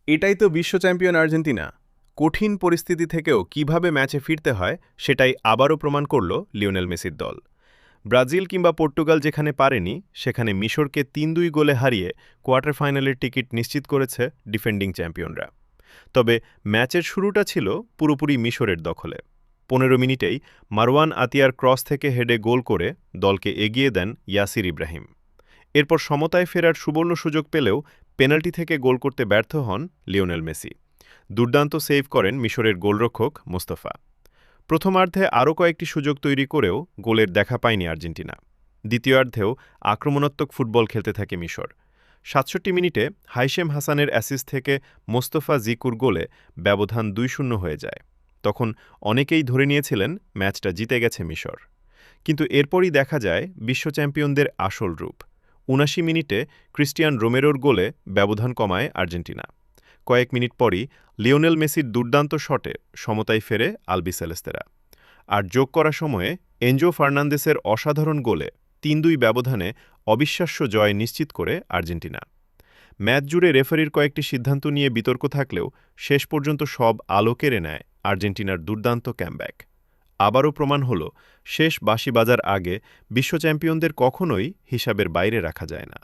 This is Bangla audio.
এটাই তো বিশ্ব চ্যাম্পিয়ন আর্জেন্টিনা। কঠিন পরিস্থিতি থেকেও কিভাবে ম্যাচে ফিরতে হয় সেটাই আবারও প্রমাণ করল লিওনেল মেসির দল। ব্রাজিল কিংবা পর্তুগাল যেখানে পারেনি, সেখানে মিশরকে ৩-২ গোলে হারিয়ে কোয়ার্টার ফাইনালের টিকিট নিশ্চিত করেছে ডিফেন্ডিং চ্যাম্পিয়নরা। তবে ম্যাচের শুরুটা ছিল পুরোপুরি মিশরের দখলে। ১৫ মিনিটেই মারওয়ান আতিয়ার ক্রস থেকে হেডে গোল করে দলকে এগিয়ে দেন ইয়াসির ইব্রাহিম। এরপর সমতায় ফেরার সুবর্ণ সুযোগ পেলেও পেনাল্টি থেকে গোল করতে ব্যর্থ হন লিওনেল মেসি। দুর্দান্ত সেভ করেন মিশরের গোলরক্ষক মোস্তফা। প্রথমার্ধে আরও কয়েকটি সুযোগ তৈরি করেও গোলের দেখা পায়নি আর্জেন্টিনা। দ্বিতীয়ার্ধেও আক্রমণাত্মক ফুটবল খেলতে থাকে মিশর। ৬৭ মিনিটে হাইশেম হাসানের অ্যাসিস্ট থেকে মোস্তফা জিকুর গোলে ব্যবধান ২-০ হয়ে যায়। তখন অনেকেই ধরে নিয়েছিলেন ম্যাচটা জিতে গেছে মিশর। কিন্তু এরপরই দেখা যায় বিশ্ব চ্যাম্পিয়নদের আসল রূপ। ৭৯ মিনিটে ক্রিস্টিয়ান রোমেরোর গোলে ব্যবধান কমায় আর্জেন্টিনা। কয়েক মিনিট পরই লিওনেল মেসির দুর্দান্ত শটে সমতায় ফেরে আলবিসেলেস্তেরা। আর যোগ করা সময়ে এনজো ফার্নান্দেসের অসাধারণ গোলে ৩-২ ব্যবধানে অবিশ্বাস্য জয় নিশ্চিত করে আর্জেন্টিনা। ম্যাচ জুড়ে রেফারির কয়েকটি সিদ্ধান্ত নিয়ে বিতর্ক থাকলেও শেষ পর্যন্ত সব আলো কেড়ে নেয় আর্জেন্টিনার দুর্দান্ত ক্যামব্যাক। আবারও প্রমাণ হল, শেষ বাঁশি বাজার আগে বিশ্ব চ্যাম্পিয়নদের কখনোই হিসাবের বাইরে রাখা যায় না।